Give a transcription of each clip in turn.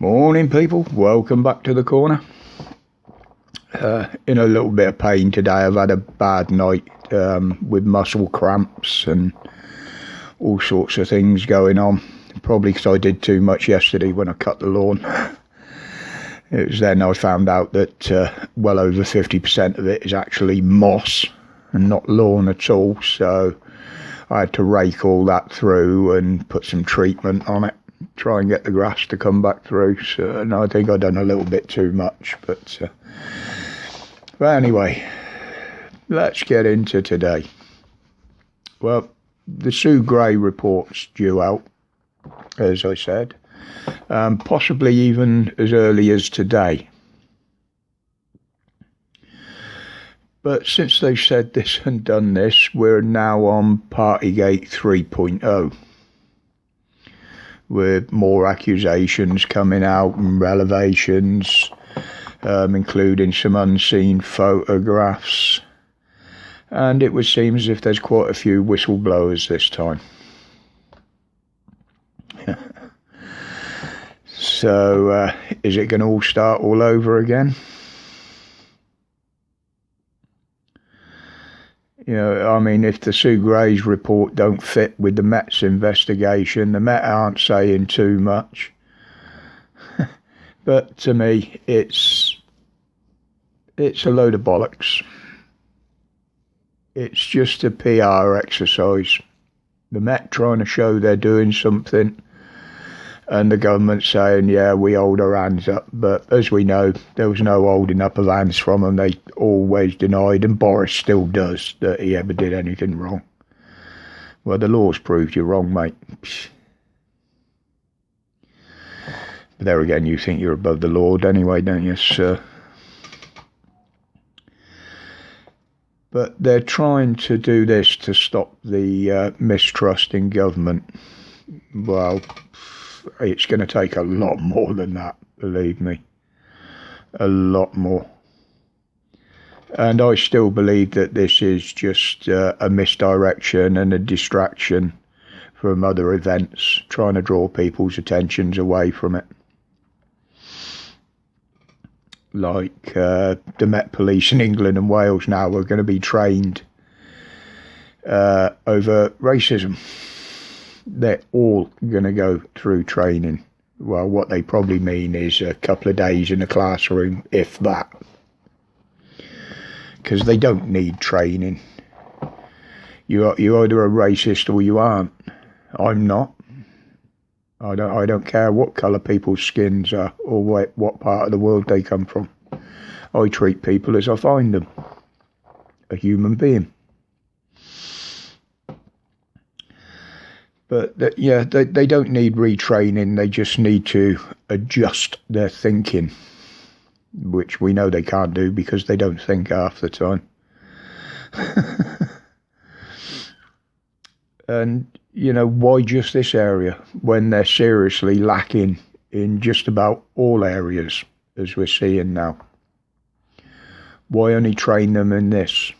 Morning people, welcome back to the corner. In a little bit of pain today. I've had a bad night with muscle cramps and all sorts of things going on. Probably because I did too much yesterday when I cut the lawn. It was then I found out that well over 50% of it is actually moss and not lawn at all. So I had to rake all that through and put some treatment on it. Try and get the grass to come back through. So, and I think I've done a little bit too much. But anyway, let's get into today. Well, the Sue Gray report's due out, as I said, possibly even as early as today. But since they've said this and done this, we're now on Partygate 3.0. With more accusations coming out and revelations, including some unseen photographs. And it would seem as if there's quite a few whistleblowers this time. So, is it going to all start all over again? You know, I mean, if the Sue Gray's report don't fit with the Met's investigation, the Met aren't saying too much. But to me, it's a load of bollocks. It's just a PR exercise. The Met trying to show they're doing something, and the government saying, yeah, we hold our hands up. But as we know, there was no holding up of hands from them. They always denied, and Boris still does, that he ever did anything wrong. Well, the law's proved you wrong, mate. But there again, you think you're above the law anyway, don't you, sir? But they're trying to do this to stop the mistrust in government. Well, it's going to take a lot more than that, believe me. A lot more. And I still believe that this is just a misdirection and a distraction from other events, trying to draw people's attentions away from it. Like the Met Police in England and Wales now are going to be trained over racism. They're all going to go through training. Well, what they probably mean is a couple of days in a classroom, if that. Because they don't need training. You're either a racist or you aren't. I'm not. I don't care what colour people's skins are or what part of the world they come from. I treat people as I find them. A human being. But they don't need retraining. They just need to adjust their thinking, which we know they can't do because they don't think half the time. And, you know, why just this area when they're seriously lacking in just about all areas, as we're seeing now? Why only train them in this?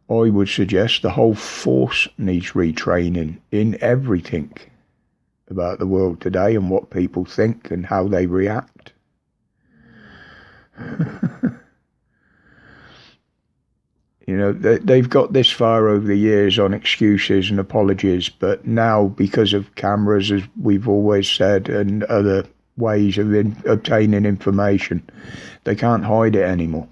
I would suggest the whole force needs retraining in everything about the world today and what people think and how they react. You know, they've got this far over the years on excuses and apologies, but now because of cameras, as we've always said, and other ways of obtaining information, they can't hide it anymore.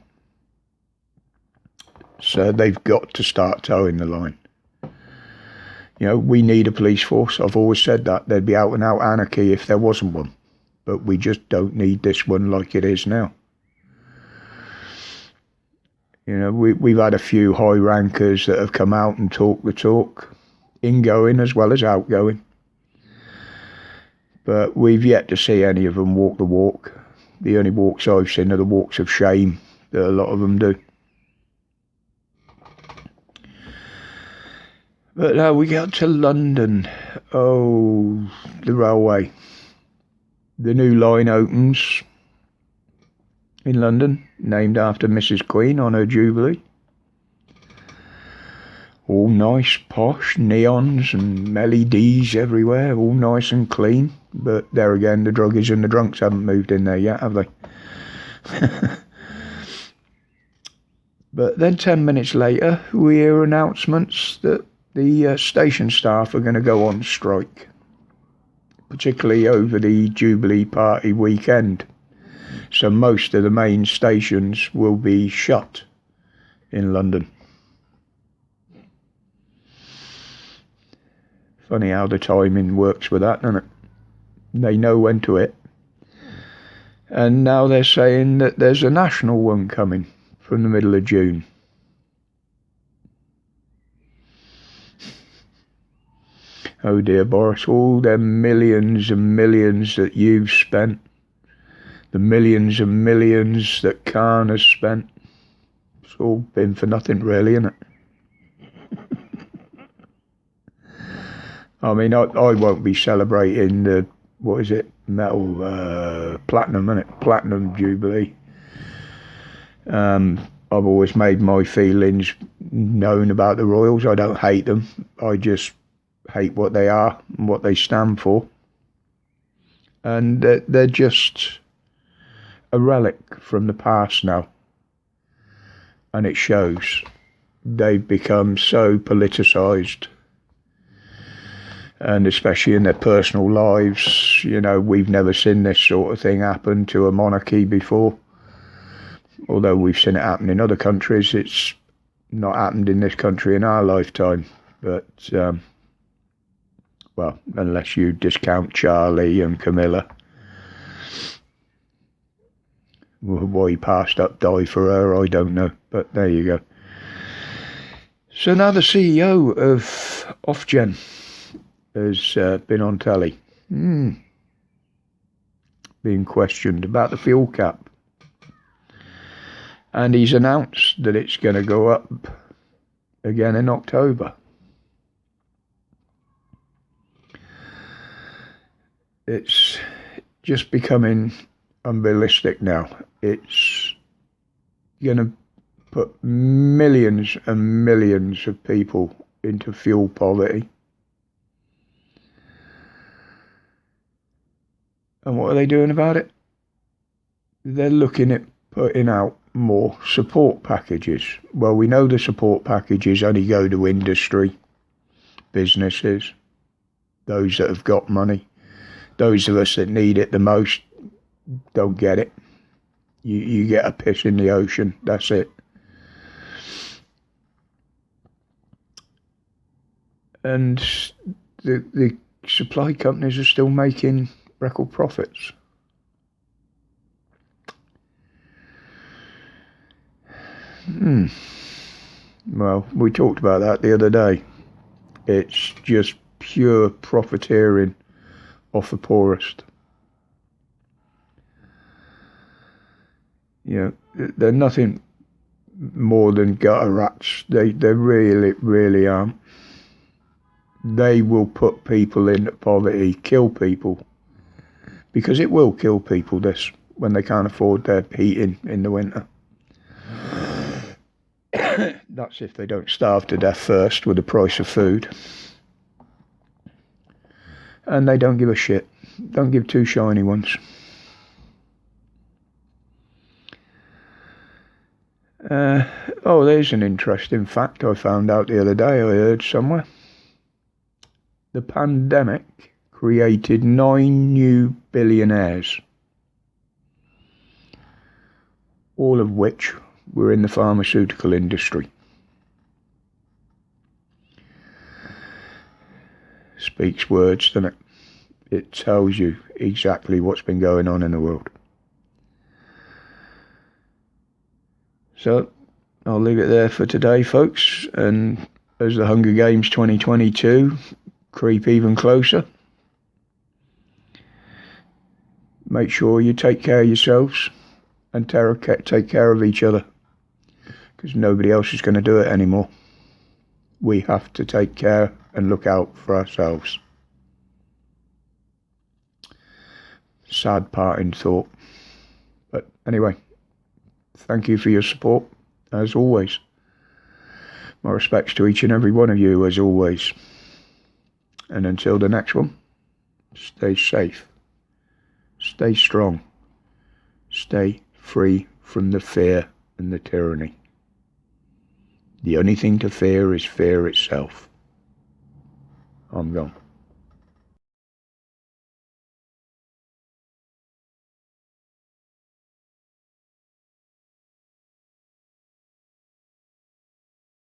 So they've got to start towing the line. You know, we need a police force. I've always said that. There'd be out and out anarchy if there wasn't one. But we just don't need this one like it is now. You know, we've had a few high rankers that have come out and talked the talk, ingoing as well as outgoing. But we've yet to see any of them walk the walk. The only walks I've seen are the walks of shame that a lot of them do. But now we got to London. Oh, the railway. The new line opens in London, named after Mrs. Queen on her Jubilee. All nice, posh, neons and LEDs everywhere, all nice and clean. But there again, the druggies and the drunks haven't moved in there yet, have they? But then 10 minutes later, we hear announcements that the station staff are going to go on strike, particularly over the Jubilee Party weekend. So most of the main stations will be shut in London. Funny how the timing works with that, isn't it? They know when to hit. And now they're saying that there's a national one coming from the middle of June. Oh dear, Boris, all them millions and millions that you've spent, the millions and millions that Khan has spent, it's all been for nothing really, isn't it? I mean, I won't be celebrating the, what is it, platinum, isn't it? Platinum Jubilee. I've always made my feelings known about the Royals. I don't hate them. I just hate what they are and what they stand for. And they're just a relic from the past now. And it shows. They've become so politicised. And especially in their personal lives, you know, we've never seen this sort of thing happen to a monarchy before. Although we've seen it happen in other countries, it's not happened in this country in our lifetime. But, well, unless you discount Charlie and Camilla. Why he passed up die for her, I don't know. But there you go. So now the CEO of Ofgem has been on telly, being questioned about the fuel cap. And he's announced that it's going to go up again in October. It's just becoming unrealistic now. It's going to put millions and millions of people into fuel poverty. And what are they doing about it? They're looking at putting out more support packages. Well, we know the support packages only go to industry, businesses, those that have got money. Those of us that need it the most don't get it. You get a piss in the ocean, that's it. And the supply companies are still making record profits. Well, we talked about that the other day. It's just pure profiteering off the poorest. You know, they're nothing more than gutter rats. They really, really aren't. They will put people into poverty, kill people. Because it will kill people, this, when they can't afford their heating in the winter. That's if they don't starve to death first with the price of food. And they don't give a shit. Don't give two shiny ones. Oh, there's an interesting fact I found out the other day, I heard somewhere. The pandemic created 9 new billionaires, all of which were in the pharmaceutical industry. Speaks words, doesn't it? It tells you exactly what's been going on in the world. So, I'll leave it there for today, folks, and as the Hunger Games 2022 creep even closer, make sure you take care of yourselves and take care of each other, because nobody else is going to do it anymore. We have to take care and look out for ourselves. Sad parting thought. But anyway, thank you for your support, as always. My respects to each and every one of you, as always. And until the next one, stay safe, stay strong, stay free from the fear and the tyranny. The only thing to fear is fear itself. I'm gone.